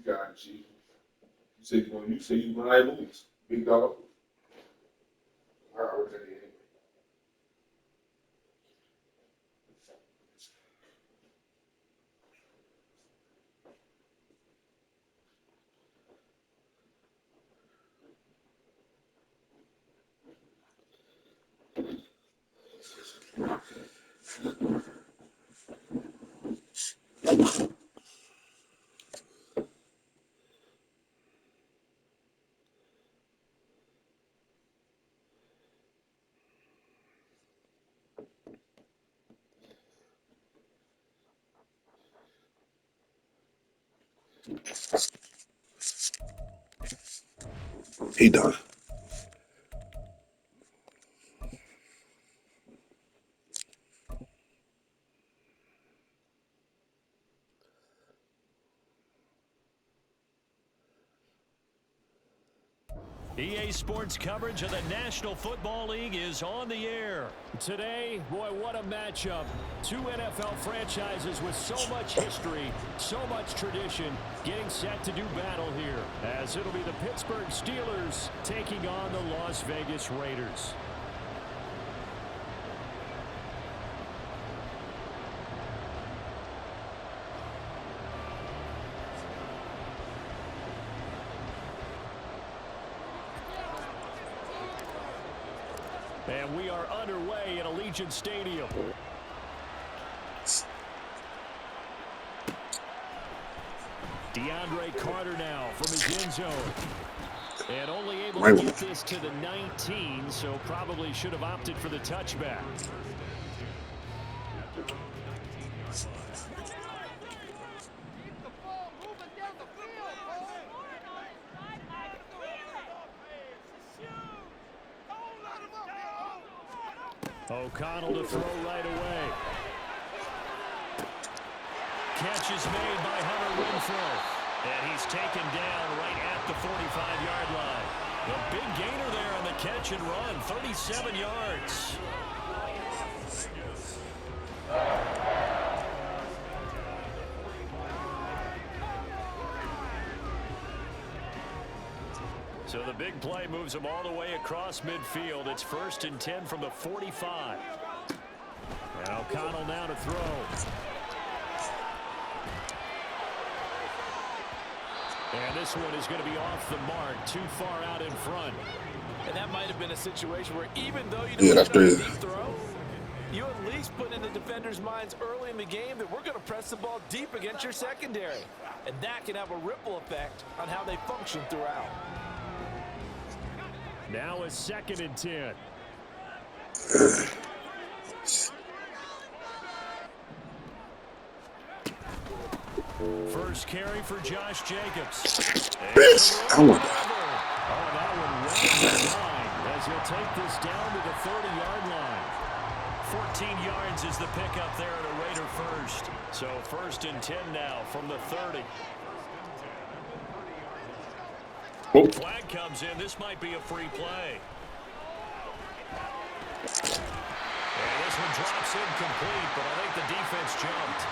got it, Chief. You say you my movies, big dog. I heard that anyway. He done. EA Sports coverage of the National Football League is on the air. Today, boy, what a matchup. Two NFL franchises with so much history, so much tradition, getting set to do battle here, as it'll be the Pittsburgh Steelers taking on the Las Vegas Raiders. And we are underway at Allegiant Stadium. DeAndre Carter now from his end zone. And only able to get this to the 19, so probably should have opted for the touchback. O'Connell to throw right away. Catch is made by Hunter Renfrow. And he's taken down right at the 45-yard line. A big gainer there on the catch and run, 37 yards. So the big play moves him all the way across midfield. It's 1st and 10 from the 45. And O'Connell now to throw. And this one is going to be off the mark, too far out in front. And that might have been a situation where even though you don't get a deep throw, you at least put in the defenders' minds early in the game that we're going to press the ball deep against your secondary. And that can have a ripple effect on how they function throughout. Now it's 2nd and 10. First carry for Josh Jacobs. Bitch, I want that. Oh, that one right in line as he'll take this down to the 30-yard line. 14 yards is the pickup there at a Raider first. So 1st and 10 now from the 30. Flag comes in. This might be a free play. And this one drops incomplete, but I think the defense jumped.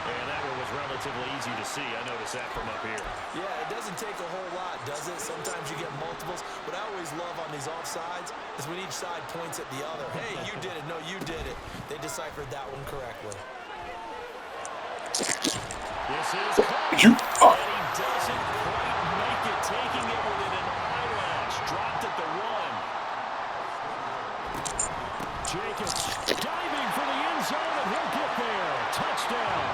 And that one was relatively easy to see. I noticed that from up here. Yeah, it doesn't take a whole lot, does it? Sometimes you get multiples. What I always love on these offsides is when each side points at the other. Hey, you did it. No, you did it. They deciphered that one correctly. This is caught. And he doesn't quite make it, taking it within an eyelash. Dropped at the run. Jacobs diving for the end zone, and he'll get there. Touchdown.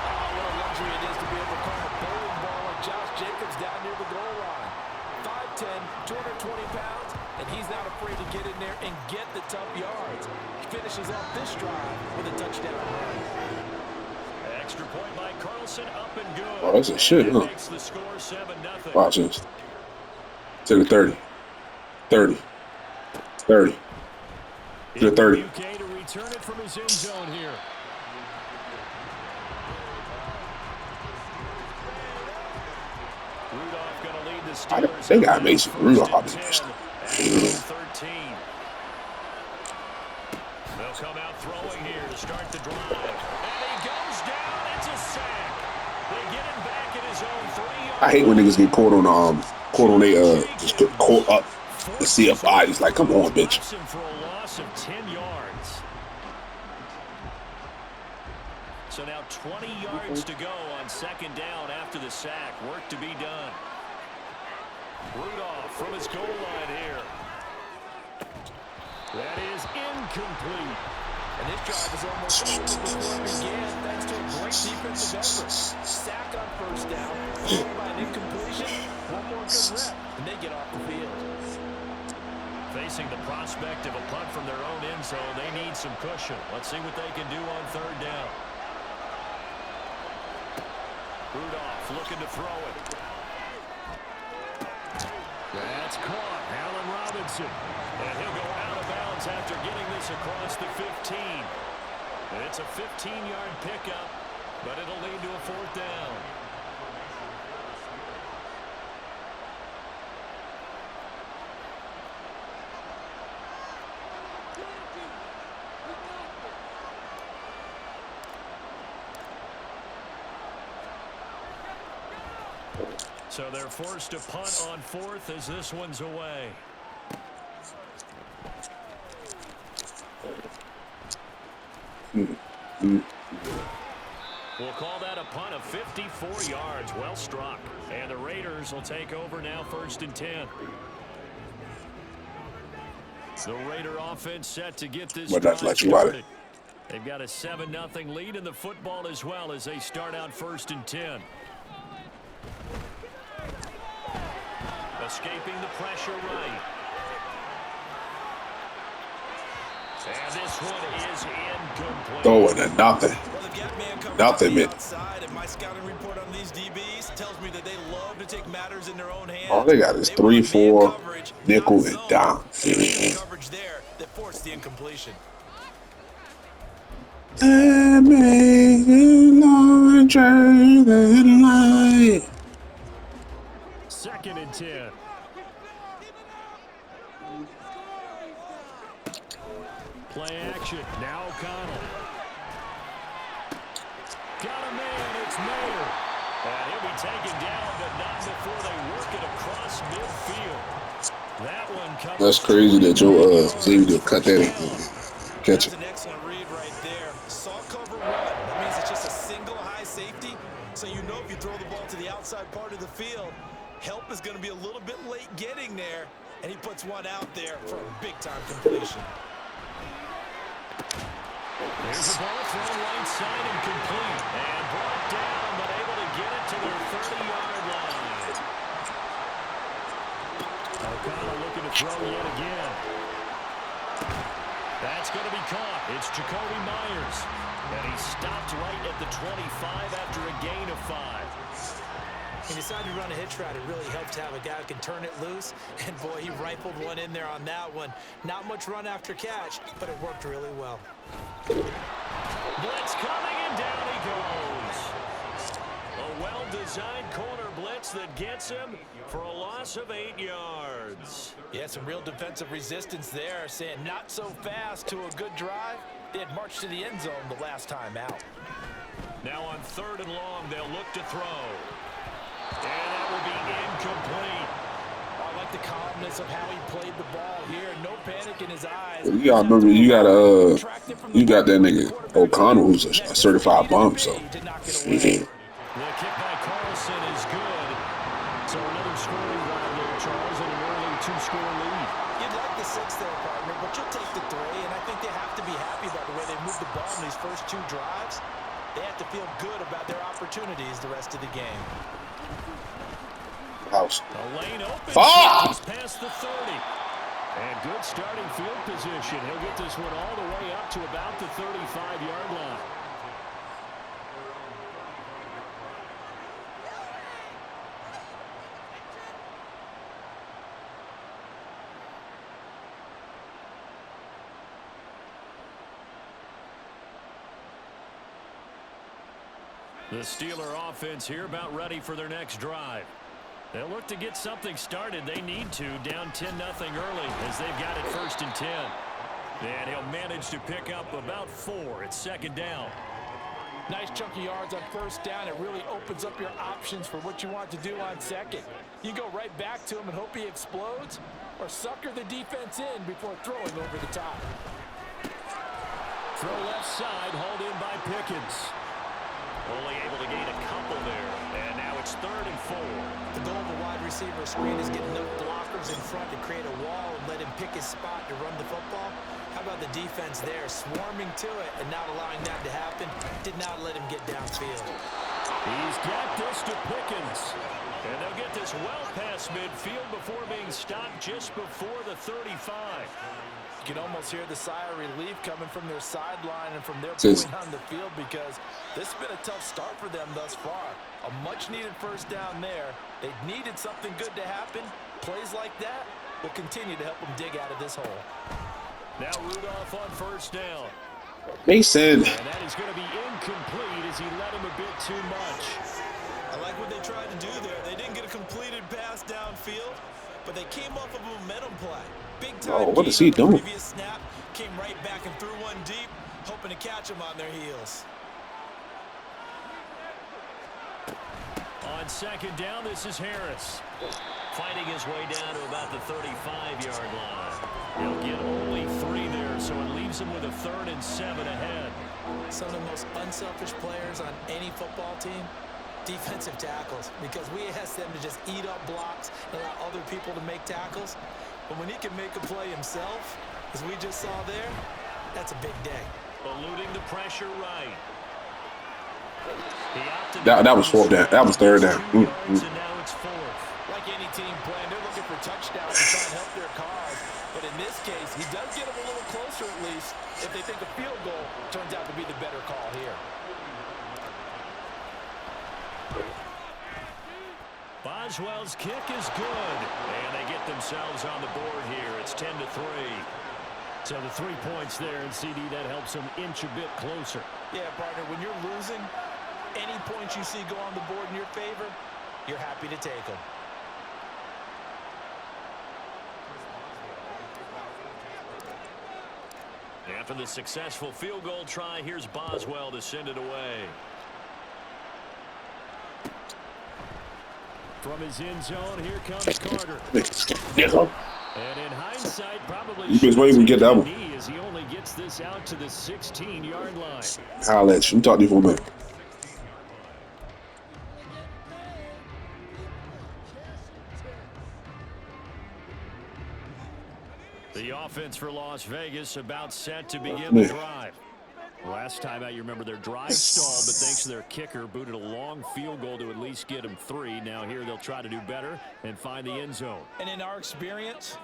Oh, what a luxury it is to be able to call a bowling ball like Josh Jacobs down near the goal line. 5'10", 220 pounds, and he's not afraid to get in there and get the tough yards. He finishes off this drive with a touchdown run. Extra point by Carlson, up and good. Oh, that's a shit, huh? Makes the score 7-0. Watch this. To the 30. 30. 30. To the 30. UK to return it from his end zone here. Rudolph going to lead the Steelers. They got Mason Rudolph out there. 13. They'll come out throwing here to start the drive. And he goes down. It's a sack. They get him back at his his own 3-yard I hate when niggas get caught on they just get caught up the forces him CFI. It's like, come on, bitch. drops him for a loss of 10 yards. So now 20 yards to go on second down after the sack. Work to be done. Rudolph from his goal line here. That is incomplete. And this drive is almost over before it began, thanks to a great defensive effort. Sack on first down, followed by an incompletion, one more good rep, and they get off the field. Facing the prospect of a punt from their own end zone, they need some cushion. Let's see what they can do on third down. Rudolph looking to throw it. That's caught. Allen Robinson. And he'll go out of bounds after getting this across the 15. It's a 15-yard pickup, but it'll lead to a fourth down. So they're forced to punt on fourth as this one's away. We'll call that a punt of 54 yards. Well struck. And the Raiders will take over now, 1st and 10. The Raider offense set to get this drive started. They've got a 7-0 lead in the football as well as they start out 1st and 10. Escaping the pressure right. And this one is incomplete. Throwing a nothing. Nothing, man. And my scouting report on these DBs tells me that they love to take matters in their own hands. All they got is 3-4, nickel, and dime. Coverage there that forced the incompletion. Second and 10. Play action. Now O'Connell. Got a man. It's Mayer. And he'll be taken down, but not before they work it across midfield. That one comes. That's crazy that Joe Xavier cut that and catch it. That's an excellent read right there. Saw cover run. That means it's just a single high safety. So you know if you throw the ball to the outside part of the field, help is going to be a little bit late getting there. And he puts one out there for a big-time completion. There's the ball thrown right side and complete. And brought down, but able to get it to their 30-yard line. O'Connell looking to throw yet again. That's going to be caught. It's Jacoby Myers. And he stopped right at the 25 after a gain of 5. He decided to run a hitch route. It really helped to have a guy who can turn it loose. And, boy, he rifled one in there on that one. Not much run after catch, but it worked really well. Blitz coming, and down he goes. A well-designed corner blitz that gets him for a loss of 8 yards. Yeah, some real defensive resistance there, saying not so fast to a good drive. They had marched to the end zone the last time out. Now on 3rd and long, they'll look to throw. And that will be incomplete. I like the calmness of how he played the ball here. No panic in his eyes. You gotta remember, you got that nigga O'Connell who's a certified bum, so. The kick by Carlson is good. So another scoring drive there, Charles, and an early 2-score lead. You'd like the 6 there, partner, but you'll take the 3, and I think they have to be happy about the way they moved the ball in these first 2 drives. They have to feel good about their opportunities the rest of the game. House. The lane open. Fuck! Past the 30. And good starting field position. He'll get this one all the way up to about the 35-yard line. The Steeler offense here about ready for their next drive. They'll look to get something started. They need to, down 10-0 early as they've got it 1st and 10. And he'll manage to pick up about 4. It's 2nd down. Nice chunky yards on first down. It really opens up your options for what you want to do on second. You go right back to him and hope he explodes, or sucker the defense in before throwing over the top. Throw left side, hauled in by Pickens. Only able to gain a couple there. And now it's 3rd and 4. The goal of a wide receiver screen is getting enough blockers in front to create a wall and let him pick his spot to run the football. How about the defense there, swarming to it and not allowing that to happen? Did not let him get downfield. He's got this to Pickens. And they'll get this well past midfield before being stopped just before the 35. You can almost hear the sigh of relief coming from their sideline and from their point on the field, because this has been a tough start for them thus far. A much-needed first down there. They needed something good to happen. Plays like that will continue to help them dig out of this hole. Now Rudolph on first down. Mason. And that is going to be incomplete as he led him a bit too much. I like what they tried to do there. They didn't get a completed pass downfield, but they came off of a momentum play. Big time. Oh, what is he doing? Previous snap, came right back and threw one deep, hoping to catch them on their heels. On second down, this is Harris. Fighting his way down to about the 35-yard line. He'll get only 3 there, so it leaves him with a 3rd and 7 ahead. Some of the most unselfish players on any football team, defensive tackles, because we ask them to just eat up blocks and allow other people to make tackles. But when he can make a play himself, as we just saw there, that's a big day. Eluding the pressure right. That was 4th down. That was 3rd down. And now it's 4th. Like any team playing, they're looking for touchdowns to try and help their cause. But in this case, he does get them a little closer at least if they think a field goal turns out to be the better call here. Boswell's kick is good. And they get themselves on the board here. It's 10-3. So the 3 points there, and CD, that helps them inch a bit closer. Yeah, partner, when you're losing, any points you see go on the board in your favor, you're happy to take them. After the successful field goal try, here's Boswell to send it away. From his end zone, here comes Carter. And in hindsight, probably you just wait when we get that one. as he only gets this out to the 16-yard line. I'll let you talk to you for a minute. The offense for Las Vegas about set to begin the drive. Last time out, you remember their drive stalled, but thanks to their kicker, booted a long field goal to at least get them 3. Now here they'll try to do better and find the end zone. And in our experience,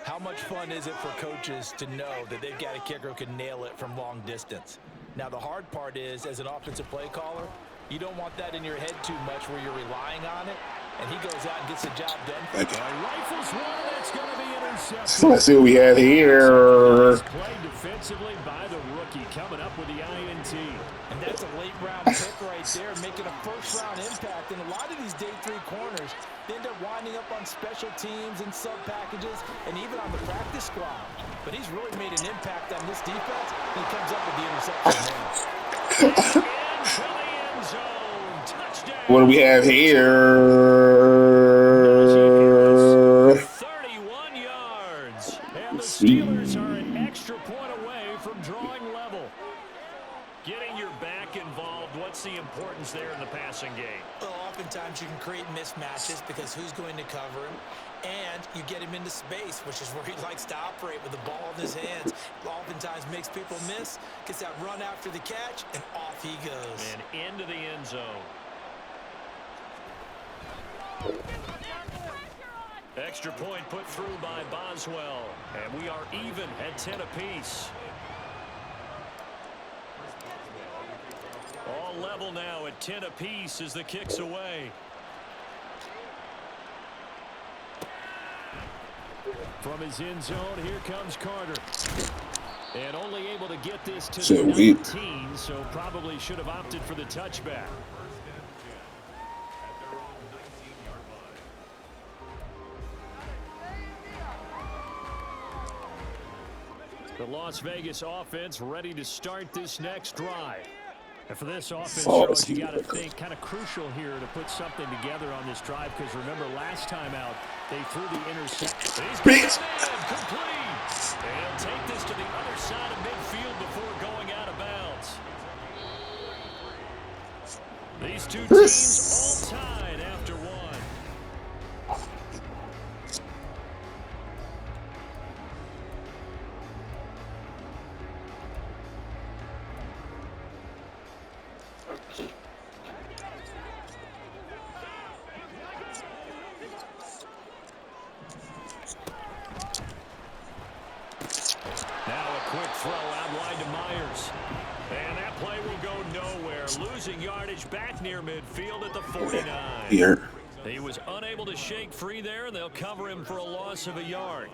how much fun is it for coaches to know that they've got a kicker who can nail it from long distance? Now, the hard part is, as an offensive play caller, you don't want that in your head too much where you're relying on it, and he goes out and gets the job done. Rifles one, that's going to be intercepted. Let's see what we have here. Played defensively by the rookie, coming up with the INT. And that's a late-round pick right there, making a first-round impact. And a lot of these day 3 corners, they end up winding up on special teams and sub-packages and even on the practice squad. But he's really made an impact on this defense. He comes up with the interception now. Into the end zone. Touchdown. What do we have here? 31 yards. And the Steelers are an extra point away from drawing level. Getting your back involved, what's the importance there in the passing game? Well, oftentimes you can create mismatches because who's going to cover him, and you get him into space, which is where he likes to operate with the ball in his hands. Oftentimes makes people miss, gets that run after the catch, and off he goes. And into the end zone. Extra point put through by Boswell, and we are even at 10 apiece. All level now at 10 apiece as the kick's away. From his end zone, here comes Carter. And only able to get this to the 19, so probably should have opted for the touchback. The Las Vegas offense ready to start this next drive. And for this offense, Oh, Charles, you got to think kind of crucial here to put something together on this drive because remember last time out they threw the interception. He's got it in, complete. And he'll take this to the other side of midfield before going out of bounds. These two teams all tied after one. Quick throw out wide to Myers. And that play will go nowhere. Losing yardage back near midfield at the 49. Here. He was unable to shake free there, and they'll cover him for a loss of a yard.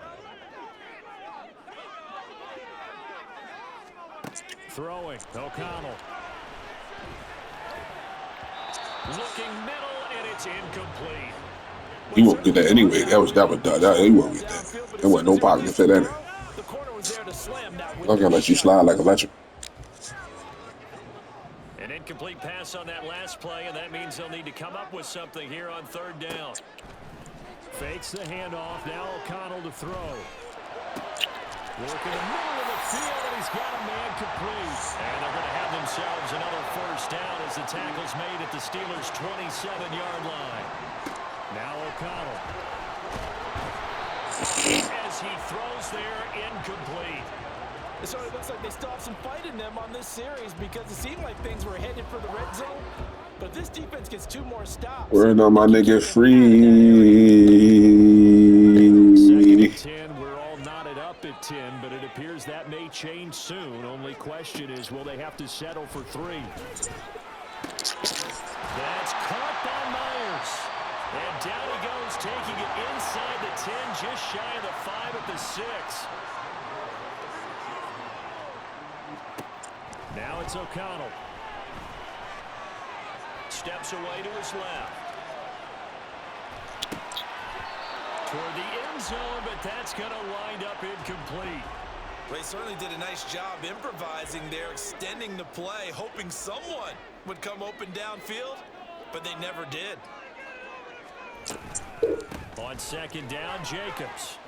Throwing, O'Connell. Looking middle, and it's incomplete. He won't get that anyway. That was done. He won't get that. There wasn't no pocket fit in it. I'm gonna let you slide like electric. An incomplete pass on that last play, and that means they'll need to come up with something here on third down. Fakes the handoff. Now O'Connell to throw. Working the middle of the field, and he's got a man complete. And they're going to have themselves another first down as the tackle's made at the Steelers' 27-yard line. Now O'Connell. As he throws there, incomplete. So it looks like they still have some fight in them on this series because it seemed like things were headed for the red zone. But this defense gets 2 more stops. Word on my nigga free. Second and 10, we're all knotted up at 10, but it appears that may change soon. Only question is, will they have to settle for 3? That's caught by Myers. And down he goes, taking it inside the 10, just shy of the 5 at the 6. Now it's O'Connell. Steps away to his left. Toward the end zone, but that's going to wind up incomplete. They certainly did a nice job improvising there, extending the play, hoping someone would come open downfield, but they never did. On second down, Jacobs.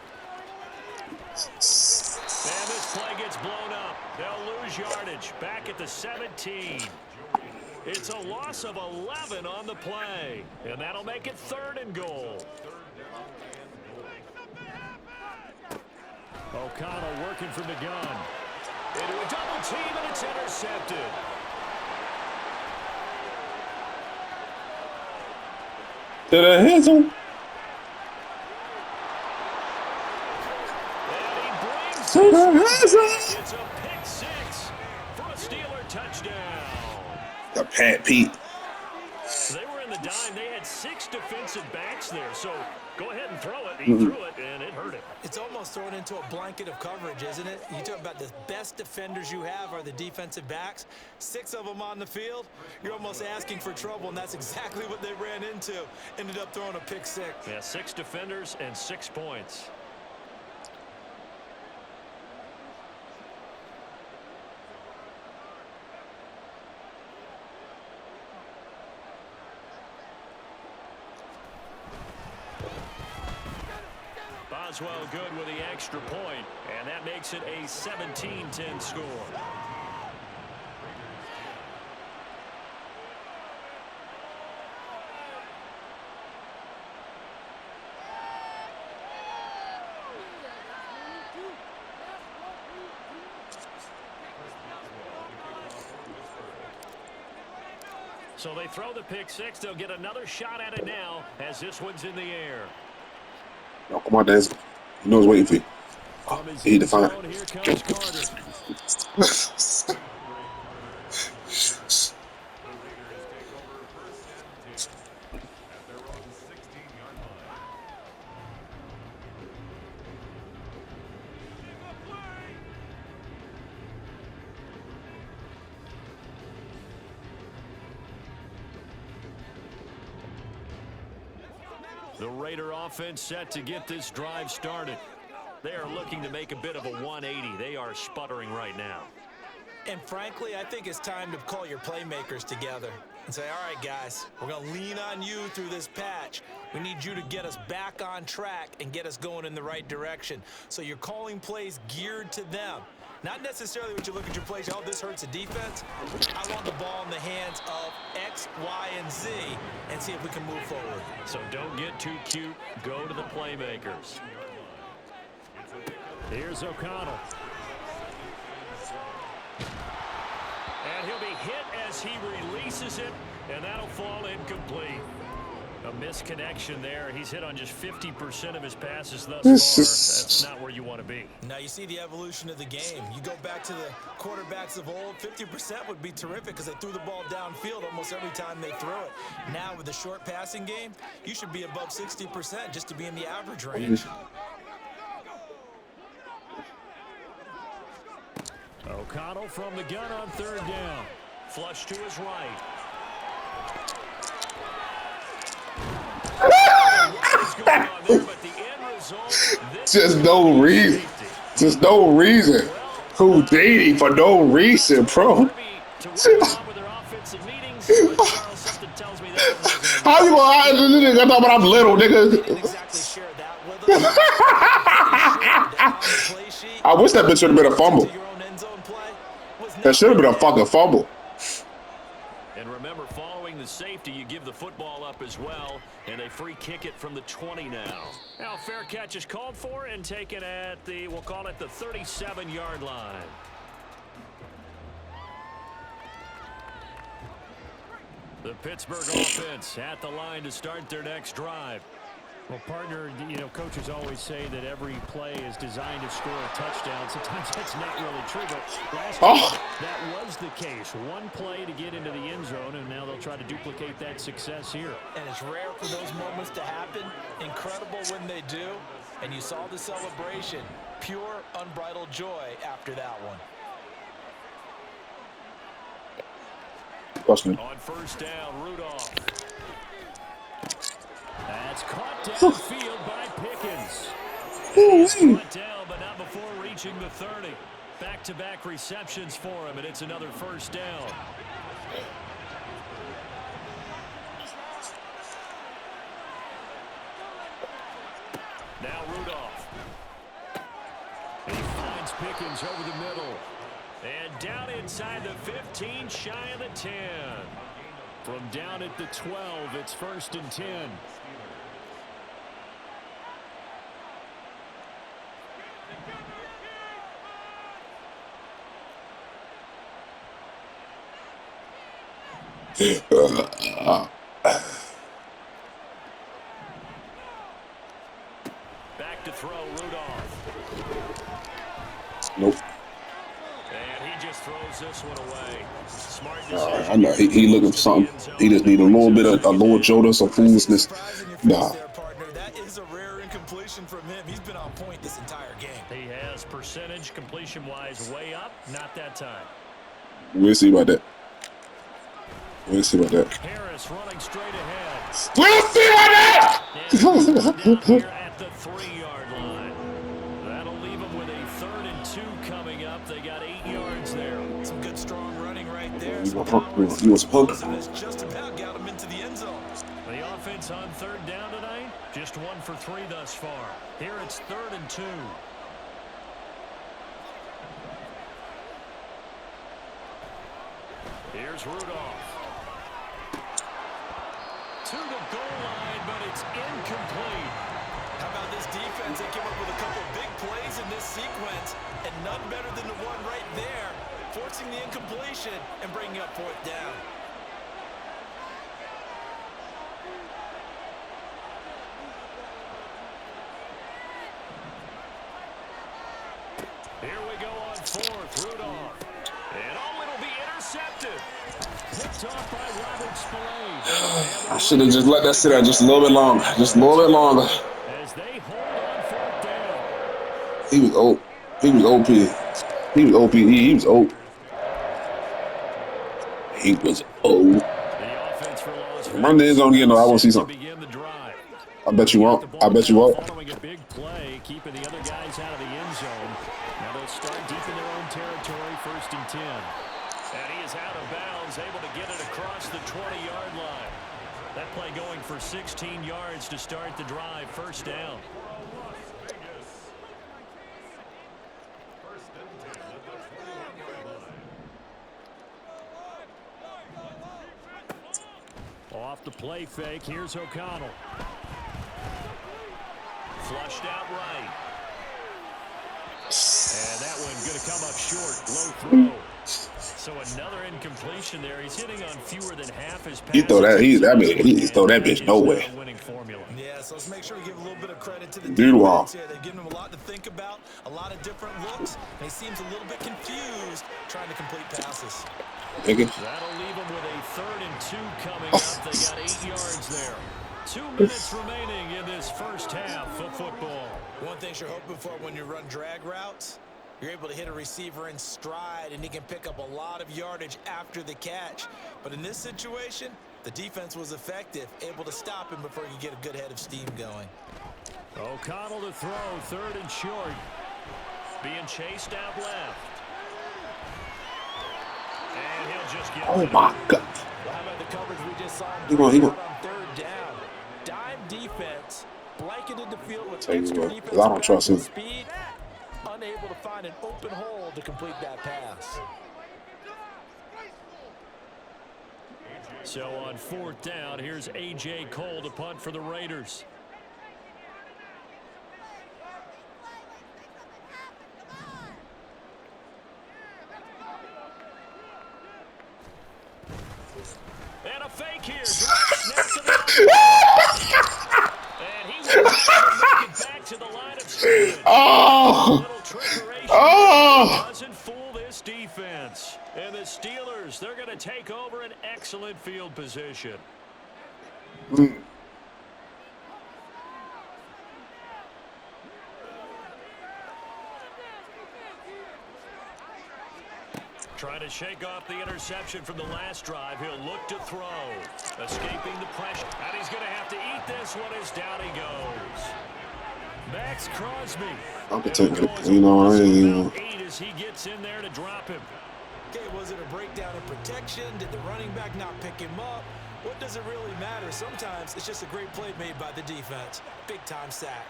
And this play gets blown up. They'll lose yardage back at the 17. It's a loss of 11 on the play, and that'll make it 3rd and goal. O'Connell working from the gun. Into a double team, and it's intercepted. To the hizzle. It's a pick 6 for a Steeler touchdown. The Pat Pete. They were in the dime. They had 6 defensive backs there. So go ahead and throw it. He threw it, and it hurt him. It's almost thrown into a blanket of coverage, isn't it? You talk about the best defenders you have are the defensive backs. 6 of them on the field. You're almost asking for trouble, and that's exactly what they ran into. Ended up throwing a pick 6. Yeah, 6 defenders and 6 points. Boswell good with the extra point, and that makes it a 17-10 score. So they throw the pick 6. They'll get another shot at it now as this one's in the air. Oh, come on, Dez. He knows waiting for you. Oh, he defined. Here comes Carter. The Raider offense set to get this drive started. They are looking to make a bit of a 180. They are sputtering right now. And frankly, I think it's time to call your playmakers together and say, all right, guys, we're going to lean on you through this patch. We need you to get us back on track and get us going in the right direction. So you're calling plays geared to them. Not necessarily what you look at your plays, oh, this hurts the defense. I want the ball in the hands of X, Y, and Z and see if we can move forward. So don't get too cute. Go to the playmakers. Here's O'Connell. And he'll be hit as he releases it, and that'll fall incomplete. A misconnection there. He's hit on just 50% of his passes thus far. That's not where you want to be. Now you see the evolution of the game. You go back to the quarterbacks of old, 50% would be terrific because they threw the ball downfield almost every time they threw it. Now with the short passing game, you should be above 60% just to be in the average range. O'Connell from the gun on third down. Flush to his right. Just no reason. Just no reason. Houdini for no reason, bro. How you gonna talk about I'm little, nigga? I wish that bitch should have been a fumble. That should have been a fucking fumble. And remember, following the safety, you give the football up as well, and they free kick it from the 20 now. Now, fair catch is called for and taken at the, we'll call it the 37-yard line. The Pittsburgh offense at the line to start their next drive. Well, partner, you know, coaches always say that every play is designed to score a touchdown. Sometimes that's not really true, but last year, that was the case. One play to get into the end zone, and now they'll try to duplicate that success here. And it's rare for those moments to happen. Incredible when they do. And you saw the celebration. Pure, unbridled joy after that one. On first down, Rudolph. That's caught downfield by Pickens. He's caught down, but not before reaching the 30. Back-to-back receptions for him, and it's another first down. Now Rudolph. He finds Pickens over the middle. And down inside the 15, shy of the 10. From down at the 12, it's 1st and 10. Back to throw, Rudolph. Nope. And he just throws this one away. Smart decision. I know he looking for something. He just need a little bit of a Lord Yoda, some foolishness. Nah. That is a rare incompletion from him. He's been on point this entire game. He has percentage completion-wise way up. Not that time. We'll see about that. We'll see about that. Harris running straight ahead. We'll see about that. Here at the 3-yard line. That'll leave them with a 3rd and 2 coming up. They got 8 yards there. Some good strong running right there. You was punk. Just about got him into the end zone. The offense on 3rd down tonight, just 1 for 3 thus far. Here it's 3rd and 2. Here's Rudolph. To the goal line, but it's incomplete. How about this defense? They came up with a couple big plays in this sequence, and none better than the one right there, forcing the incompletion and bringing up 4th down. Here we go on 4th, Rudolph. And it'll be intercepted. Picked off by Robert Spillane. I should have just let that sit out just a little bit longer. Just a little bit longer. As they hold on 4th down. He was old. He was OP. He was OP. He was old. He was old. The offense for Las Vegas. Run the end zone again, though. I want to see something. I bet you won't. I bet you won't. Following a big play, keeping the other guys out of the end zone. Now those start deep in their own territory, 1st and 10. And he is out of bounds, able to get it across the 20-yard line. That play going for 16 yards to start the drive, 1st down. Off the play fake, here's O'Connell. Flushed out right. And that one going to come up short. Low throw. So another incompletion there. He's hitting on fewer than half his passes. He throw that bitch nowhere. Yeah, so let's make sure we give a little bit of credit to the Beautiful. defense here. They're giving him a lot to think about, a lot of different looks, and he seems a little bit confused trying to complete passes. That'll leave him with a 3rd and 2 coming up. They got 8 yards there. 2 minutes remaining in this first half of football. One thing you're hoping for when you run drag routes, you're able to hit a receiver in stride, and he can pick up a lot of yardage after the catch. But in this situation, the defense was effective, able to stop him before he could get a good head of steam going. O'Connell to throw, 3rd and short. Being chased out left. And he'll just get Oh my God. How about the coverage we just saw He gonna- on 3rd down? Dime defense, blanketed the field with Tell you extra what, defensive I don't trust him. speed, unable to find an open hole to complete that pass. So on 4th down, here's A.J. Cole to punt for the Raiders. And a fake here. Snap to the and he will make it back to the line of scrimmage. Oh! Little trickery doesn't fool this defense. And the Steelers, they're going to take over an excellent field position. Trying to shake off the interception from the last drive. He'll look to throw. Escaping the pressure. And he's going to have to eat this one as down he goes. Max Crosby. I'm protecting it. You know what I mean? 8 as he gets in there to drop him. Okay, was it a breakdown in protection? Did the running back not pick him up? What does it really matter? Sometimes it's just a great play made by the defense. Big-time sack.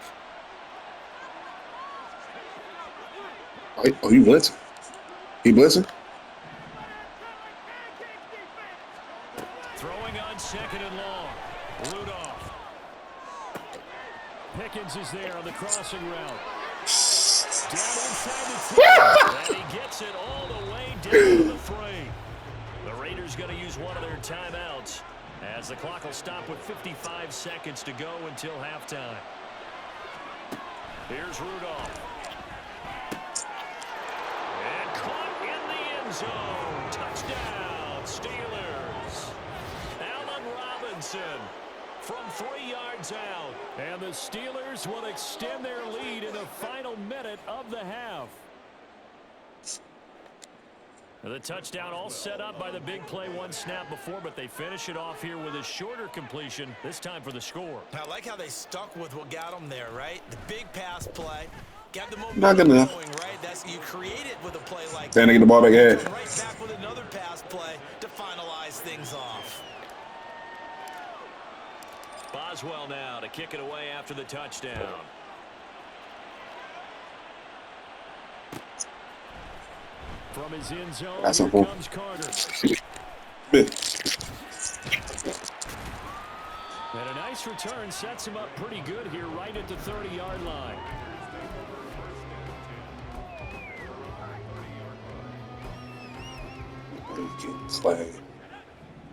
Oh, he blitzing? He blitzing? Throwing on 2nd and long. Rudolph. Pickens is there on the crossing route. Down inside the 10. And he gets it all the way down to the 3. The Raiders going to use one of their timeouts as the clock will stop with 55 seconds to go until halftime. Here's Rudolph. And caught in the end zone. Touchdown, Steelers. Allen Robinson from 3 yards out. And the Steelers will extend their lead in the final minute of the half. The touchdown all set up by the big play one snap before, but they finish it off here with a shorter completion, this time for the score. I like how they stuck with what got them there, right? The big pass play. Got the Not momentum good going, enough. right? That's you create it with a play like Then that. they get the ball back ahead. Come right back with another pass play to finalize things off. Boswell now to kick it away after the touchdown. From his end zone, That's here simple. comes Carter. And a nice return sets him up pretty good here right at the 30-yard line. Slag.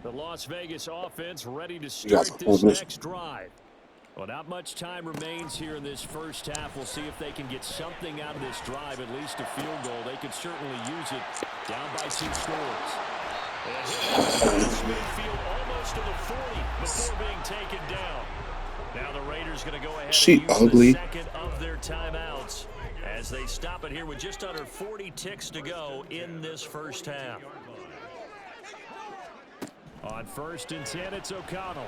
The Las Vegas offense ready to got start some this fullness. next drive. Well, not much time remains here in this first half. We'll see if they can get something out of this drive, at least a field goal. They could certainly use it down by 2 scores. And he'll have this midfield almost to the 40 before being taken down. Now the Raiders going to go ahead She and use ugly. the second of their timeouts as they stop it here with just under 40 ticks to go in this first half. On 1st and 10, it's O'Connell.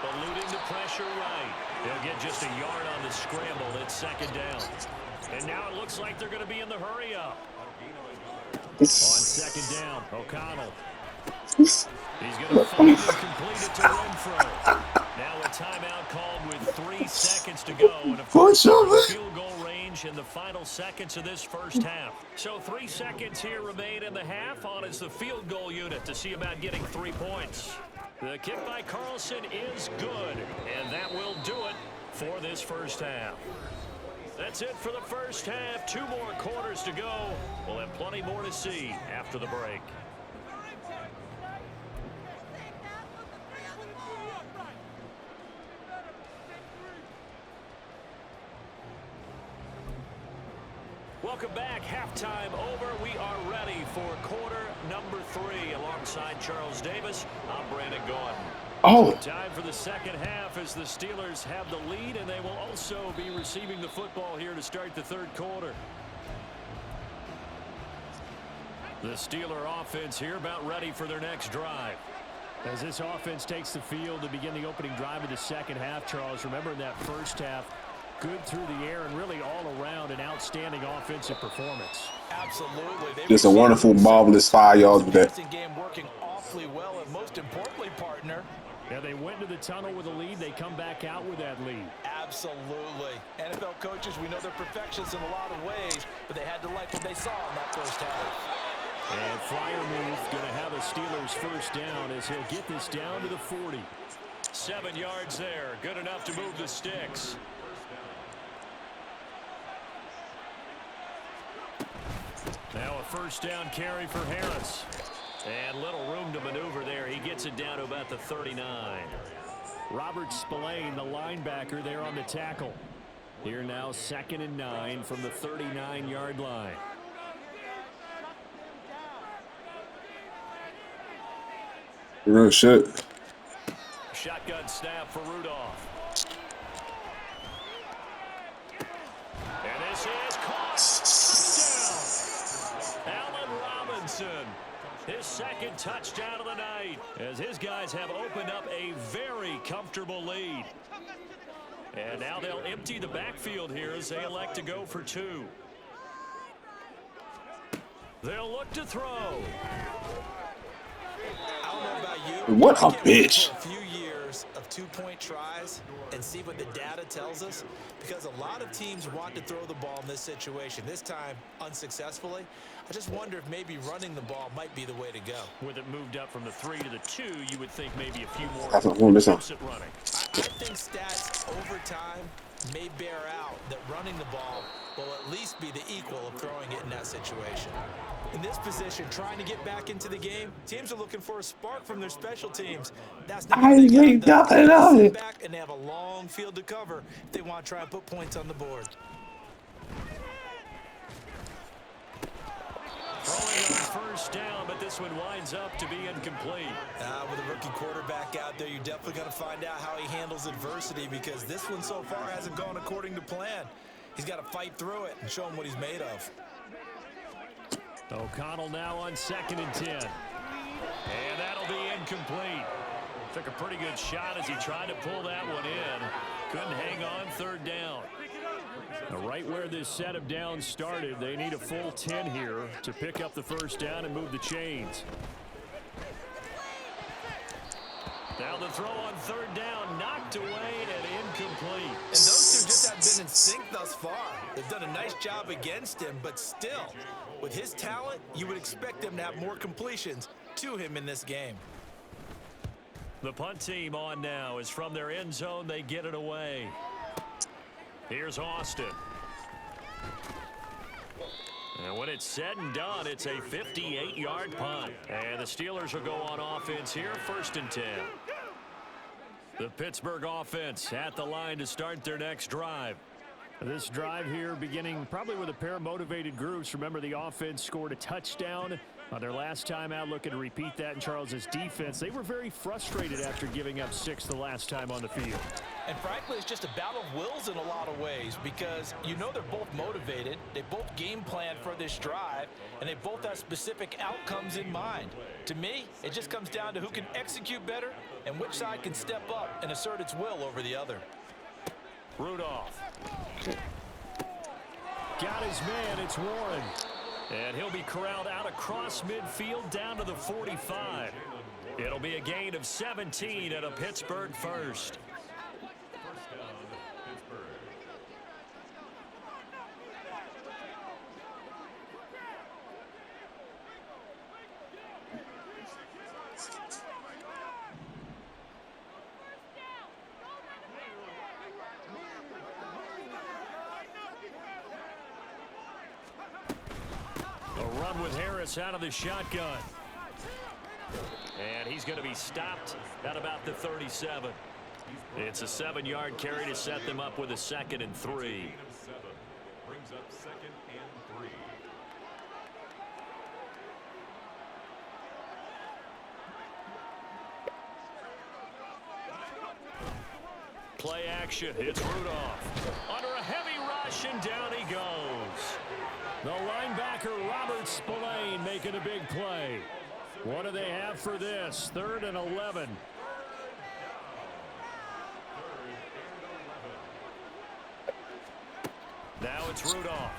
Eluding the pressure right. They'll get just a yard on the scramble. It's second down. And now it looks like they're going to be in the hurry up. On second down, O'Connell. He's going to find and complete it to Renfro. Now a timeout called with 3 seconds to go. And of course, field goal range in the final seconds of this first half. So 3 seconds here remain in the half on as the field goal unit to see about getting 3 points. The kick by Carlson is good, and that will do it for this first half. That's it for the first half. 2 more quarters to go. We'll have plenty more to see after the break. Welcome back. Halftime over. We are ready for quarter number 3. Alongside Charles Davis, I'm Brandon Gordon. Oh. Time for the second half as the Steelers have the lead, and they will also be receiving the football here to start the third quarter. The Steeler offense here about ready for their next drive. As this offense takes the field to begin the opening drive of the second half, Charles, remember in that first half, good through the air and really all around an outstanding offensive performance. Absolutely. Just a wonderful, marvelous 5 yards with that. Game working awfully well, and most importantly, partner. Yeah, they went to the tunnel with a lead. They come back out with that lead. Absolutely. NFL coaches, we know they're perfectionists in a lot of ways, but they had to like what they saw in that first half. And Freiermuth going to have a Steelers first down as he'll get this down to the 40. 7 yards there. Good enough to move the sticks. Now a first down carry for Harris. And little room to maneuver there. He gets it down to about the 39. Robert Spillane, the linebacker, there on the tackle. Here now 2nd and 9 from the 39-yard line. Real shit. Shotgun snap for Rudolph. And this is caught. Touchdown. Allen Robinson. His second touchdown of the night as his guys have opened up a very comfortable lead. And now they'll empty the backfield here as they elect to go for 2. They'll look to throw. I don't know about you. What a bitch. A few years of 2-point tries and see what the data tells us, because a lot of teams want to throw the ball in this situation. This time unsuccessfully. I just wonder if maybe running the ball might be the way to go. With it moved up from the 3 to the 2, you would think maybe a few more That's what I'm missing. running. I think stats over time may bear out that running the ball will at least be the equal of throwing it in that situation. In this position, trying to get back into the game, teams are looking for a spark from their special teams. That's not I ain't they got nothing of it. back, and they have a long field to cover if they want to try and put points on the board. Throwing on first down, but this one winds up to be incomplete. With a rookie quarterback out there, you're definitely going to find out how he handles adversity, because this one so far hasn't gone according to plan. He's got to fight through it and show him what he's made of. O'Connell now on 2nd and 10. And that'll be incomplete. Took a pretty good shot as he tried to pull that one in. Couldn't hang on 3rd down. Now, right where this set of downs started, they need a full 10 here to pick up the first down and move the chains. Now the throw on 3rd down, knocked away and incomplete. And those two just have been in sync thus far. They've done a nice job against him, but still, with his talent, you would expect them to have more completions to him in this game. The punt team on now is from their end zone. They get it away. Here's Austin. And when it's said and done, it's a 58-yard punt. And the Steelers will go on offense here, 1st and 10. The Pittsburgh offense at the line to start their next drive. This drive here beginning probably with a pair of motivated groups. Remember, the offense scored a touchdown on their last time out. Looking to repeat that in Charles's defense. They were very frustrated after giving up 6 the last time on the field. And frankly, it's just a battle of wills in a lot of ways, because you know they're both motivated. They both game planned for this drive. and they both have specific outcomes in mind. To me, it just comes down to who can execute better and which side can step up and assert its will over the other. Rudolph. Got his man, it's Warren. And he'll be corralled out across midfield down to the 45. It'll be a gain of 17 and a Pittsburgh first. A run with Harris out of the shotgun. And he's going to be stopped at about the 37. It's a 7-yard carry to set them up with a 2nd and 3. Brings up 2nd and 3. Play action. It's Rudolph. Under a heavy rush, and down he goes. The linebacker, Robert Spillane, making a big play. What do they have for this? 3rd and 11. Now it's Rudolph.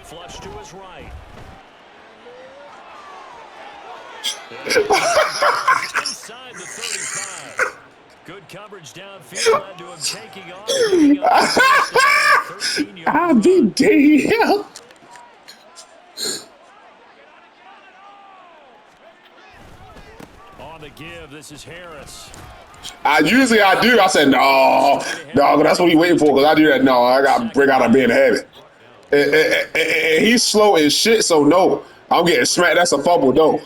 Flush to his right. Inside the 35. Good coverage downfield led to him taking off. I'll be damned. On the give, this is Harris. I do. I said no, that's what we waiting for. Cause I do that. No, I got to bring out a bit of habit. And he's slow as shit. So no, I'm getting smacked. That's a fumble, though.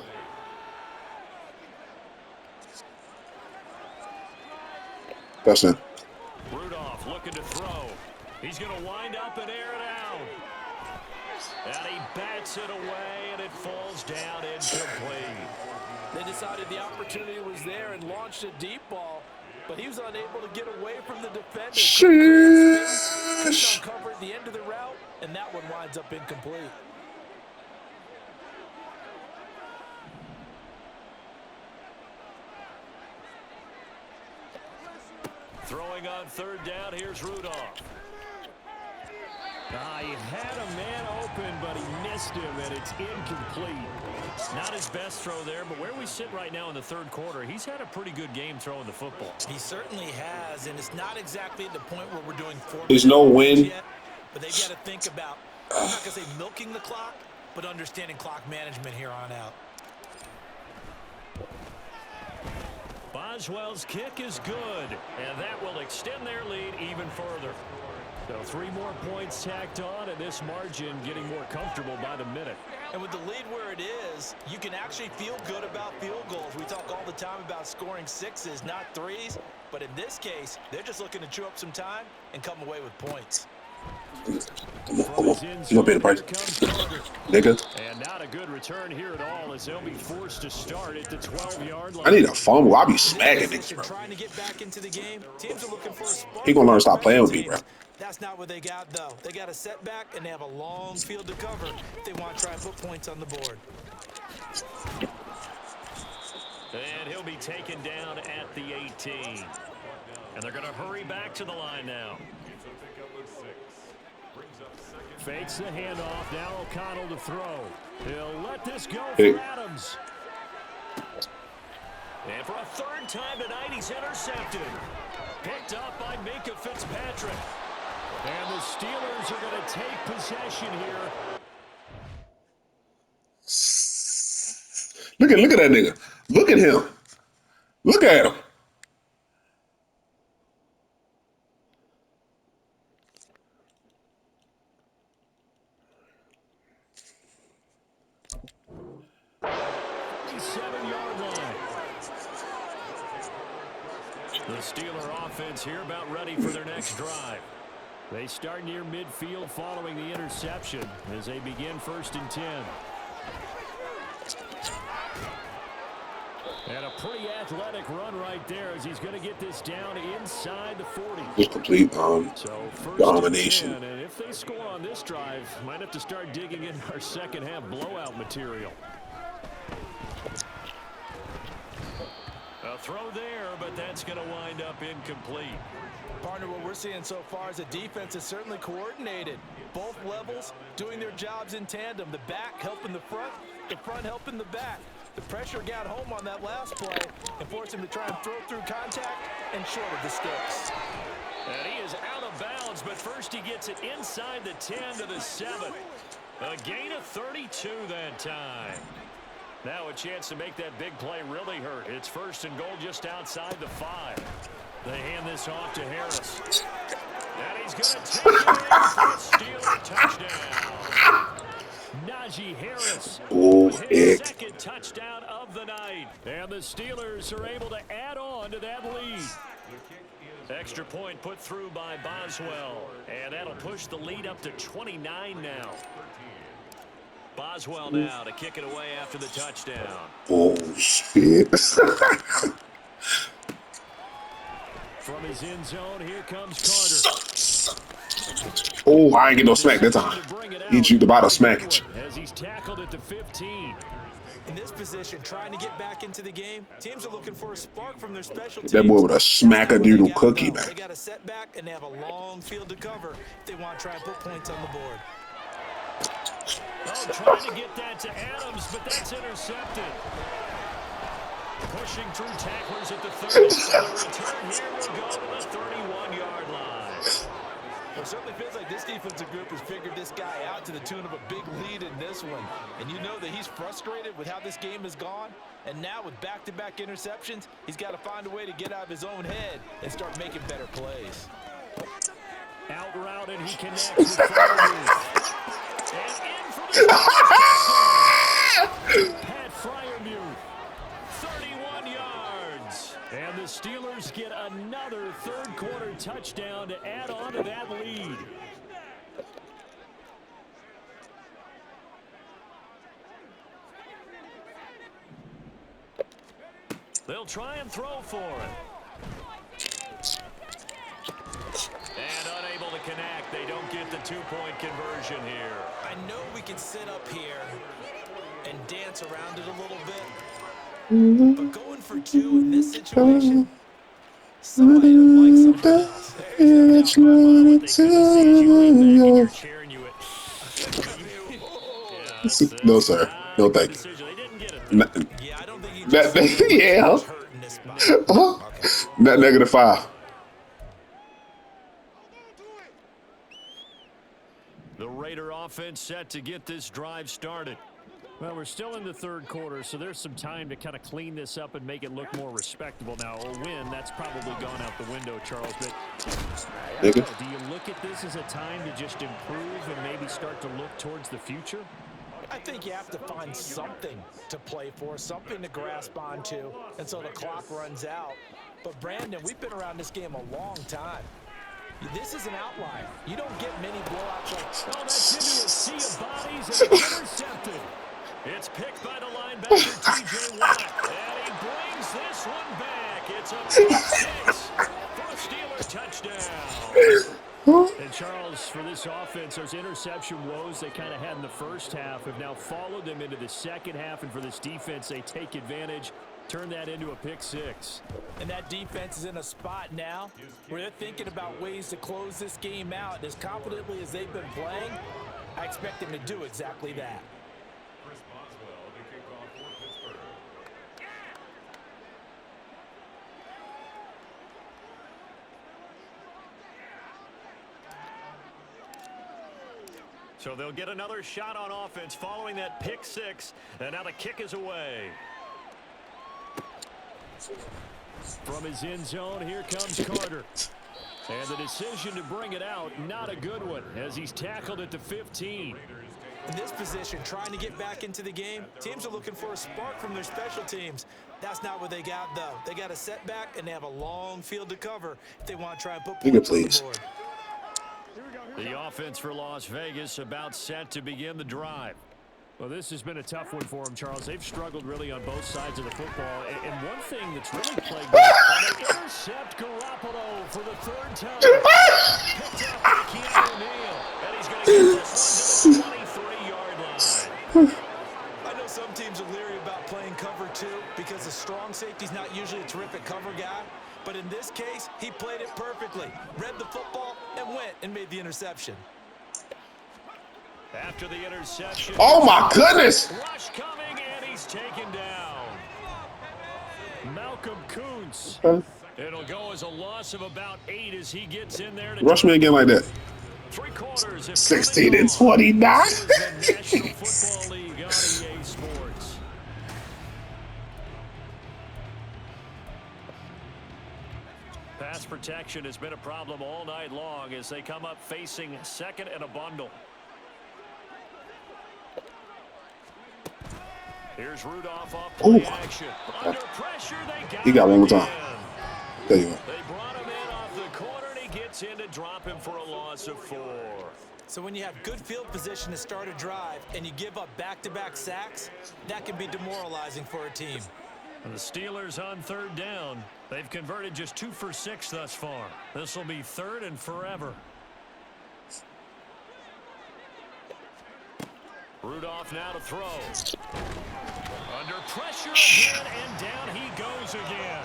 That's it. Rudolph looking to throw. He's going to wind up and air it out. And he bats it away, and it falls down incomplete. They decided the opportunity was there and launched a deep ball, but he was unable to get away from the defender. Sheesh. Cover at the end of the route, and that one winds up incomplete. Throwing on 3rd down, here's Rudolph. He had a man open, but he missed him, and it's incomplete. Not his best throw there, but where we sit right now in the 3rd quarter, he's had a pretty good game throwing the football. He certainly has, and it's not exactly at the point where we're doing 4 There's no win. yet, but they've got to think about, I'm not going to say milking the clock, but understanding clock management here on out. Boswell's kick is good, and that will extend their lead even further. So 3 more points tacked on, and this margin getting more comfortable by the minute. And with the lead where it is, you can actually feel good about field goals. We talk all the time about scoring 6s, not 3s. But in this case, they're just looking to chew up some time and come away with points. Come on. You gonna pay the price? Nigga. And not a good return here at all, as they'll be forced to start at the 12-yard line. I need a fumble. I'll be smacking niggas, bro. Trying to get back into the game. Teams are looking for a spark. He gonna learn to stop playing with me, bro. That's not what they got, though. They got a setback, and they have a long field to cover if they want to try and put points on the board. And he'll be taken down at the 18. And they're going to hurry back to the line now. Fakes the handoff. Now O'Connell to throw. He'll let this go for Adams. And for a 3rd time tonight, he's intercepted. Picked up by Minkah Fitzpatrick. And the Steelers are going to take possession here. Look at that nigga. Look at him. Look at him. The Steeler offense here about ready for their next drive. They start near midfield following the interception as they begin 1st and 10. And a pretty athletic run right there as he's going to get this down inside the 40. Just complete So first domination. and 10, and if they score on this drive, might have to start digging in our second half blowout material. A throw there, but that's going to wind up incomplete. Partner, what we're seeing so far is the defense is certainly coordinated. Both levels doing their jobs in tandem. The back helping the front helping the back. The pressure got home on that last play and forced him to try and throw through contact and short of the sticks. And he is out of bounds, but first he gets it inside the 10 to the 7. A gain of 32 that time. Now a chance to make that big play really hurt. It's first and goal just outside the 5. They hand this off to Harris. And he's going to take it in for a Steeler touchdown. Najee Harris with his second touchdown of the night. And the Steelers are able to add on to that lead. Extra point put through by Boswell. And that'll push the lead up to 29 now. Boswell now to kick it away after the touchdown. Oh, shit. From his end zone, here comes Carter. Oh, I ain't get no smack that time. Hit you the bottom smackage. As he's tackled at the 15. In this position, trying to get back into the game, teams are looking for a spark from their special teams. That boy with a smack-a-doodle cookie, man. They got a setback, and they have a long field to cover if they want to try and put points on the board. Oh, trying to get that to Adams, but that's intercepted. Pushing through tacklers at the 30. The return here will go to the 31-yard line. Well, it certainly feels like this defensive group has figured this guy out to the tune of a big lead in this one. And you know that he's frustrated with how this game has gone. And now with back-to-back interceptions, he's got to find a way to get out of his own head and start making better plays. Out route, and he connects with Freiermuth. And in for the Pat Freiermuth. 31 yards. And the Steelers get another third-quarter touchdown to add on to that lead. They'll try and throw for it. And unable to connect. They don't get the two-point conversion here. I know we can sit up here and dance around it a little bit, but going for two in this situation, somebody don't like somebody else. That's what it's No, sir. No, thank you. Yeah, I don't think he just Yeah. hurt in this spot. Okay. Net -5. The Raider offense set to get this drive started. Well, we're still in the third quarter, so there's some time to kind of clean this up and make it look more respectable. Now, a win, that's probably gone out the window, Charles. But I don't know, do you look at this as a time to just improve and maybe start to look towards the future? I think you have to find something to play for, something to grasp onto until the clock runs out. But, Brandon, we've been around this game a long time. This is an outlier. You don't get many blowouts like this. Oh, that's into a sea of bodies, and it's intercepted. It's picked by the linebacker, T.J. Watt. And he brings this one back. It's a pick-six for a Steeler touchdown. And, Charles, for this offense, those interception woes they kind of had in the first half have now followed them into the second half. And for this defense, they take advantage, turn that into a pick-six. And that defense is in a spot now where they're thinking about ways to close this game out. As confidently as they've been playing, I expect them to do exactly that. Boswell to kick off for Pittsburgh. So they'll get another shot on offense following that pick-six, and now the kick is away. From his end zone, here comes Carter. And the decision to bring it out, not a good one, as he's tackled at the 15. In this position, trying to get back into the game, teams are looking for a spark from their special teams. That's not what they got, though. They got a setback, and they have a long field to cover if they want to try and put points on the board. The offense for Las Vegas about set to begin the drive. Well, this has been a tough one for them, Charles. They've struggled really on both sides of the football. And one thing that's really plagued them, they intercept Garoppolo for the third time. Picked up by Keanu Neal. And he's going to get this one to the 23-yard line. I know some teams are leery about playing cover 2 because a strong safety's not usually a terrific cover guy. But in this case, he played it perfectly. Read the football and went and made the interception. After the interception. Oh, my goodness. Rush coming, and he's taken down. Malcolm Kuntz. It'll go as a loss of about 8 as he gets in there. Rush me again like that. 16 and 29. National Football League on EA Sports. Pass protection has been a problem all night long as they come up facing second and a bundle. Here's Rudolph off play action. Under pressure, they got one more time. There you go. They brought him in off the corner, and he gets in to drop him for a loss of 4. So when you have good field position to start a drive and you give up back-to-back sacks, that can be demoralizing for a team. And the Steelers on third down. They've converted just 2 for 6 thus far. This will be third and forever. Rudolph now to throw. Under pressure again, and down he goes again.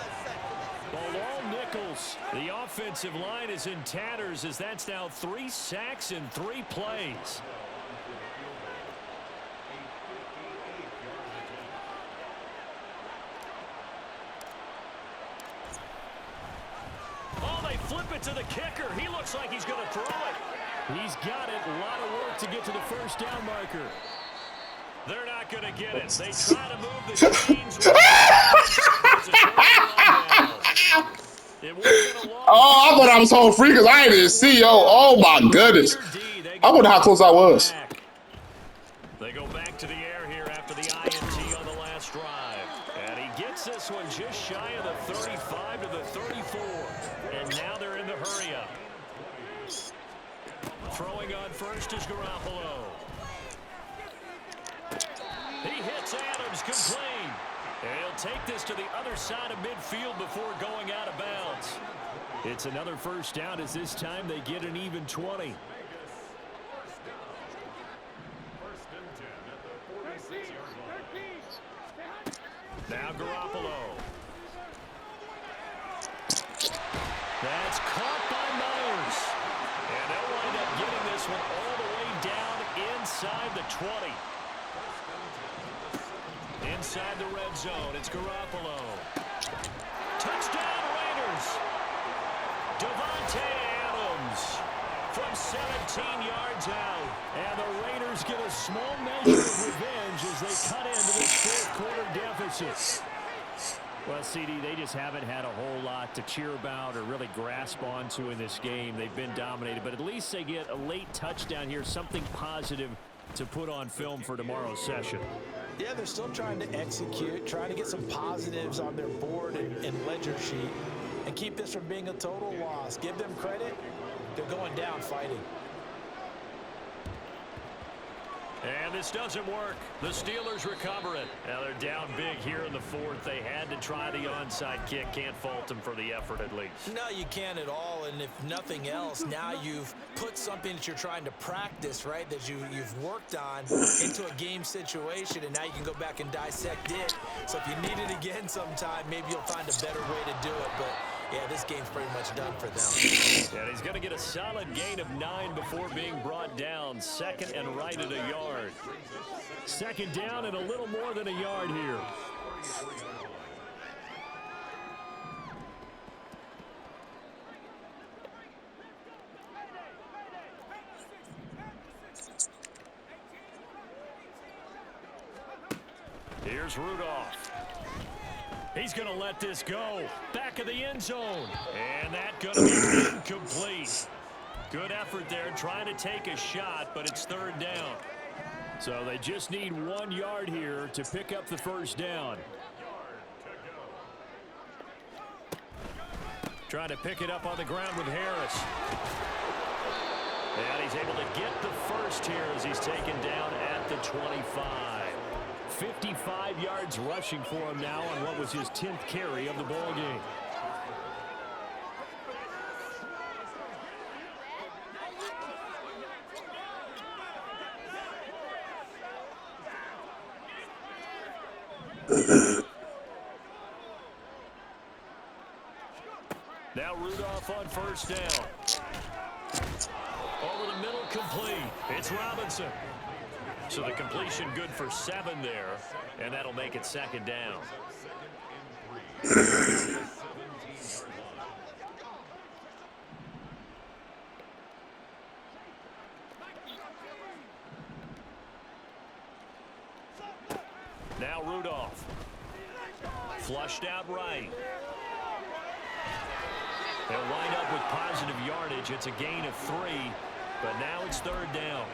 Bilal Nichols, the offensive line is in tatters as that's now 3 sacks in 3 plays. Oh, they flip it to the kicker. He looks like he's going to throw it. He's got it. A lot of work to get to the first down marker. They're not going to get it. They try to move the chains. Oh, I thought I was home free because I didn't see, oh my goodness. I wonder how close I was. They go back to the air here after the INT on the last drive. And he gets this one just shy of the 35 to the 34. And now they're in the hurry-up. Throwing on first is Garoppolo. He hits Adams, complete. And he'll take this to the other side of midfield before going out of bounds. It's another first down as this time they get an even 20. Now Garoppolo. That's caught by Myers. And they'll wind up getting this one all the way down inside the 20. Inside the red zone, it's Garoppolo. Touchdown Raiders. Davante Adams from 17 yards out. And the Raiders get a small measure of revenge as they cut into this fourth quarter deficit. Well, CD, they just haven't had a whole lot to cheer about or really grasp onto in this game. They've been dominated, but at least they get a late touchdown here, something positive to put on film for tomorrow's session. Yeah, they're still trying to execute, trying to get some positives on their board and ledger sheet and keep this from being a total loss. Give them credit. They're going down fighting. And this doesn't work. The Steelers recover it. Now they're down big here in the fourth. They had to try the onside kick. Can't fault them for the effort at least. No, you can't at all. And if nothing else, now you've put something that you're trying to practice, right, that you've worked on into a game situation, and now you can go back and dissect it. So if you need it again sometime, maybe you'll find a better way to do it. But yeah, this game's pretty much done for them. And he's going to get a solid gain of 9 before being brought down. Second and right at a yard. Second down and a little more than a yard here. Here's Rudolph. He's going to let this go. Back of the end zone. And that going to be incomplete. Good effort there trying to take a shot, but it's third down. So they just need 1 yard here to pick up the first down. Trying to pick it up on the ground with Harris. And he's able to get the first here as he's taken down at the 25. 55 yards rushing for him now on what was his 10th carry of the ball game. Now Rudolph on first down. Over the middle, complete. It's Robinson. So the completion good for 7 there, and that'll make it second down. Now Rudolph. Flushed out right. They'll wind up with positive yardage. It's a gain of 3, but now it's third down.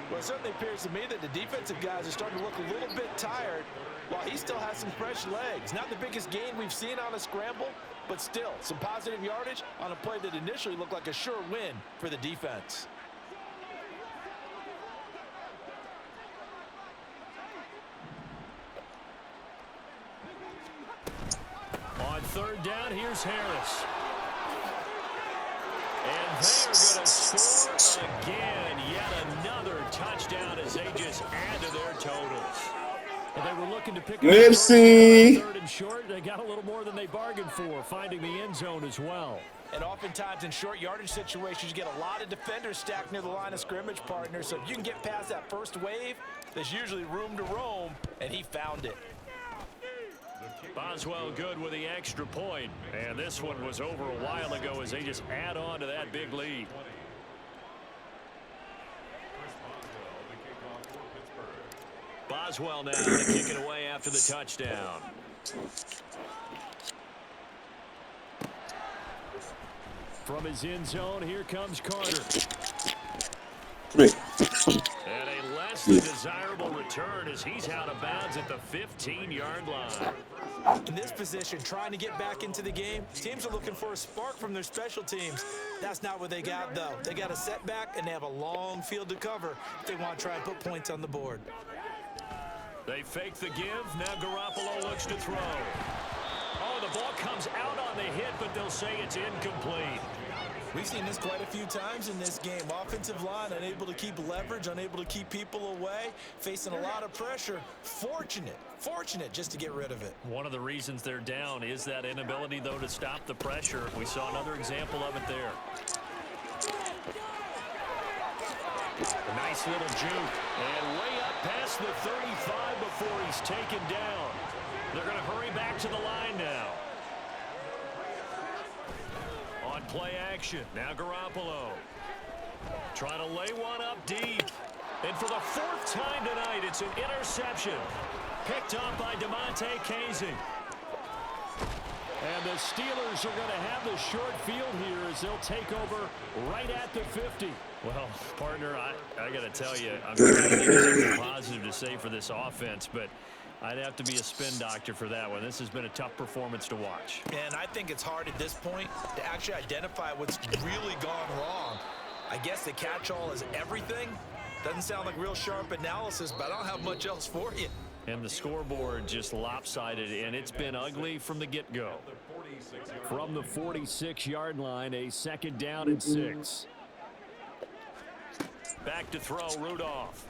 Well, it certainly appears to me that the defensive guys are starting to look a little bit tired while he still has some fresh legs. Not the biggest gain we've seen on a scramble, but still some positive yardage on a play that initially looked like a sure win for the defense. On third down, here's Harris. And they're going to score again. Yet another touchdown as they just add to their totals. Well, they were looking to pick up Nipsey. third and short. They got a little more than they bargained for, finding the end zone as well. And oftentimes in short yardage situations, you get a lot of defenders stacked near the line of scrimmage, partner. So if you can get past that first wave, there's usually room to roam, and he found it. Boswell good with the extra point, and this one was over a while ago as they just add on to that big lead. Boswell now to kick it away after the touchdown. From his end zone, here comes Carter. Come here. And a less than desirable return as he's out of bounds at the 15-yard line. In this position, trying to get back into the game, teams are looking for a spark from their special teams. That's not what they got, though. They got a setback, and they have a long field to cover if they want to try and put points on the board. They fake the give. Now Garoppolo looks to throw. Oh, the ball comes out on the hit, but they'll say it's incomplete. We've seen this quite a few times in this game. Offensive line unable to keep leverage, unable to keep people away, facing a lot of pressure. Fortunate just to get rid of it. One of the reasons they're down is that inability, though, to stop the pressure. We saw another example of it there. A nice little juke. And way up past the 35 before he's taken down. They're going to hurry back to the line now. On play action, now Garoppolo. Trying to lay one up deep. And for the 4th time tonight, it's an interception. Picked up by DeMonte Casey. And the Steelers are going to have the short field here as they'll take over right at the 50. Well, partner, I got to tell you, I'm trying to think of something positive to say for this offense, but I'd have to be a spin doctor for that one. This has been a tough performance to watch. And I think it's hard at this point to actually identify what's really gone wrong. I guess the catch-all is everything. Doesn't sound like real sharp analysis, but I don't have much else for you. And the scoreboard just lopsided, and it's been ugly from the get-go. From the 46-yard line, a 2nd down and 6. Back to throw, Rudolph.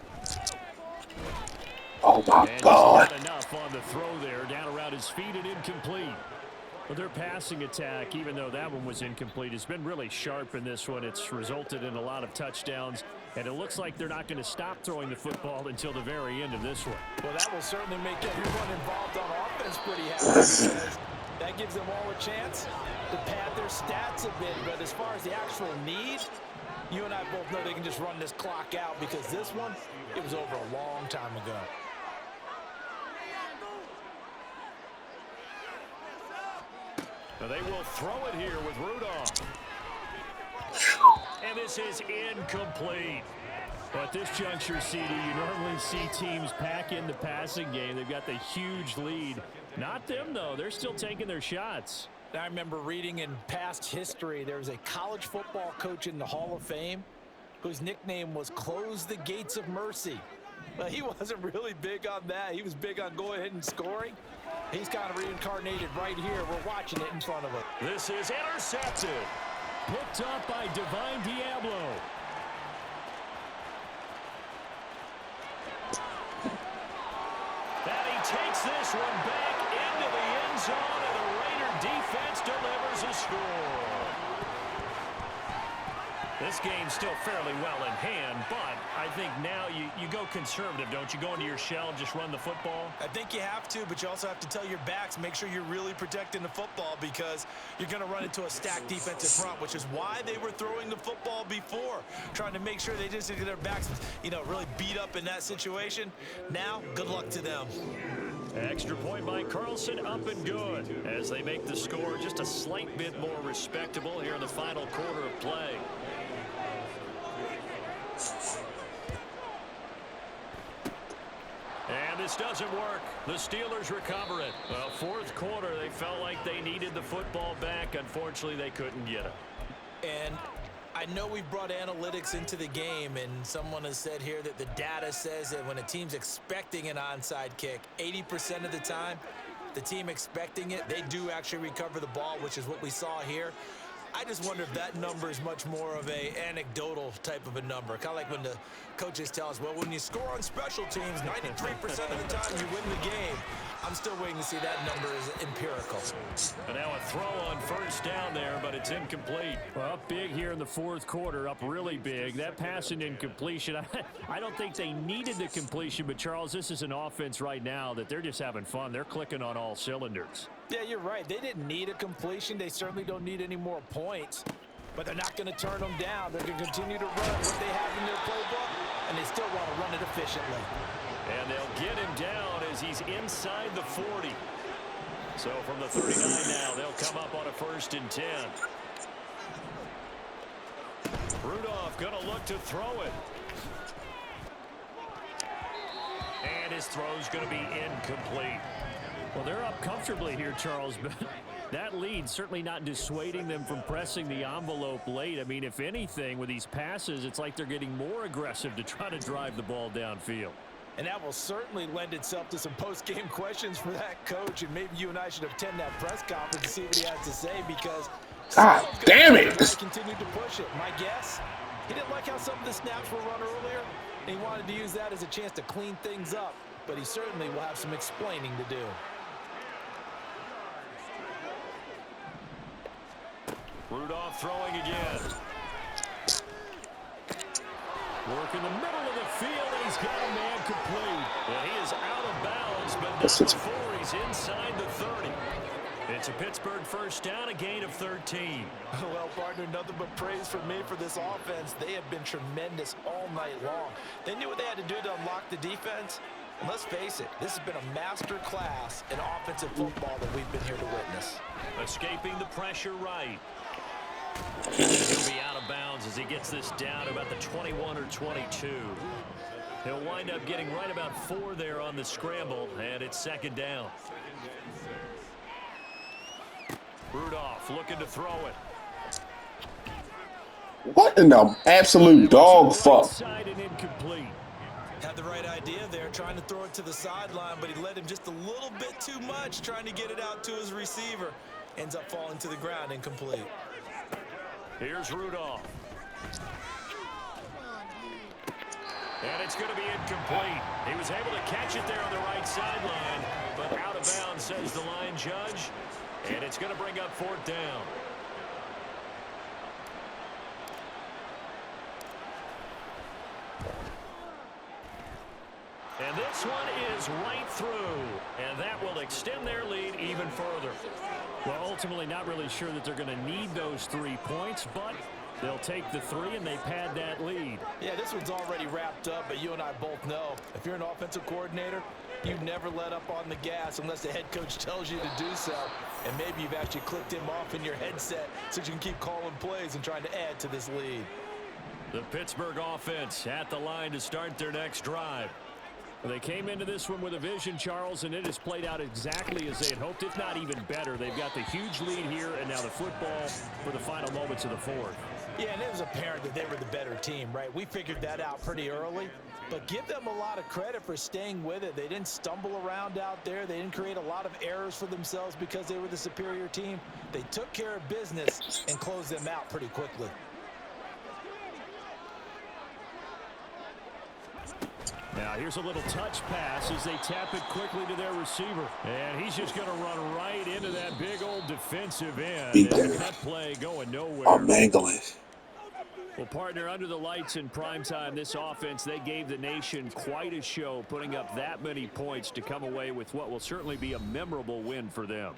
Oh, my And God. he's got enough on the throw there, down around his feet and incomplete. Well, their passing attack, even though that one was incomplete, has been really sharp in this one. It's resulted in a lot of touchdowns, and it looks like they're not going to stop throwing the football until the very end of this one. Well, that will certainly make everyone involved on offense pretty happy because that gives them all a chance to pad their stats a bit. But as far as the actual need, you and I both know they can just run this clock out because this one, it was over a long time ago. Now they will throw it here with Rudolph. And this is incomplete. At this juncture, CD, you normally see teams pack in the passing game. They've got the huge lead. Not them, though. They're still taking their shots. I remember reading in past history, there was a college football coach in the Hall of Fame whose nickname was Close the Gates of Mercy. Well, he wasn't really big on that. He was big on going ahead and scoring. He's kind of reincarnated right here. We're watching it in front of us. This is intercepted. Picked up by Divine Diablo. And he takes this one back into the end zone, and the Raider defense delivers a score. This game's still fairly well in hand, but I think now you go conservative, don't you? Go into your shell and just run the football? I think you have to, but you also have to tell your backs, make sure you're really protecting the football because you're going to run into a stacked defensive front, which is why they were throwing the football before, trying to make sure they just get their backs, really beat up in that situation. Now, good luck to them. Extra point by Carlson, up and good, as they make the score just a slight bit more respectable here in the final quarter of play. And this doesn't work. The Steelers recover it. Well, fourth quarter, they felt like they needed the football back. Unfortunately, they couldn't get it. And I know we've brought analytics into the game, and someone has said here that the data says that when a team's expecting an onside kick, 80% of the time, the team expecting it, they do actually recover the ball, which is what we saw here. I just wonder if that number is much more of a anecdotal type of a number. Kind of like when the coaches tell us, well, when you score on special teams, 93% of the time you win the game. I'm still waiting to see that number is empirical. And now a throw on first down there, but it's incomplete. Well, up big here in the fourth quarter, up really big. That pass and incompletion, I don't think they needed the completion, but Charles, this is an offense right now that they're just having fun. They're clicking on all cylinders. Yeah, you're right. They didn't need a completion. They certainly don't need any more points, but they're not going to turn them down. They're going to continue to run what they have in their playbook, and they still want to run it efficiently. And they'll get him down as he's inside the 40. So from the 39 now, they'll come up on a 1st and 10. Rudolph going to look to throw it. And his throw's going to be incomplete. Well, they're up comfortably here, Charles, but that lead certainly not dissuading them from pressing the envelope late. I mean, if anything, with these passes, it's like they're getting more aggressive to try to drive the ball downfield. And that will certainly lend itself to some post-game questions for that coach, and maybe you and I should attend that press conference to see what he has to say, because God damn it! Continued to push it. My guess, he didn't like how some of the snaps were run earlier, and he wanted to use that as a chance to clean things up, but he certainly will have some explaining to do. Rudolph throwing again. Work in the middle of the field, and he's got a man complete. And he is out of bounds, but not before he's inside the 30. It's a Pittsburgh first down, a gain of 13. Well, partner, nothing but praise from me for this offense. They have been tremendous all night long. They knew what they had to do to unlock the defense. And let's face it, this has been a master class in offensive football that we've been here to witness. Escaping the pressure right. He'll be out of bounds as he gets this down to about the 21 or 22. He'll wind up getting right about 4 there on the scramble, and it's 2nd down. Rudolph looking to throw it. What in the absolute dog fuck? Side and incomplete. Had the right idea there, trying to throw it to the sideline, but he led him just a little bit too much, trying to get it out to his receiver. Ends up falling to the ground, incomplete. Here's Rudolph. And it's going to be incomplete. He was able to catch it there on the right sideline, but out of bounds, says the line judge. And it's going to bring up 4th down. And this one is right through, and that will extend their lead even further. Well, ultimately not really sure that they're going to need those 3 points, but they'll take the 3 and they pad that lead. Yeah, this one's already wrapped up, but you and I both know if you're an offensive coordinator, you never let up on the gas unless the head coach tells you to do so. And maybe you've actually clicked him off in your headset so you can keep calling plays and trying to add to this lead. The Pittsburgh offense at the line to start their next drive. They came into this one with a vision, Charles, and it has played out exactly as they had hoped, if not even better. They've got the huge lead here, and now the football for the final moments of the 4th. Yeah, and it was apparent that they were the better team, right? We figured that out pretty early, but give them a lot of credit for staying with it. They didn't stumble around out there. They didn't create a lot of errors for themselves because they were the superior team. They took care of business and closed them out pretty quickly. Now here's a little touch pass as they tap it quickly to their receiver. And he's just going to run right into that big old defensive end. Beat And that. that play going nowhere. I'm mangling. Well, partner, under the lights in primetime, this offense, they gave the nation quite a show, putting up that many points to come away with what will certainly be a memorable win for them.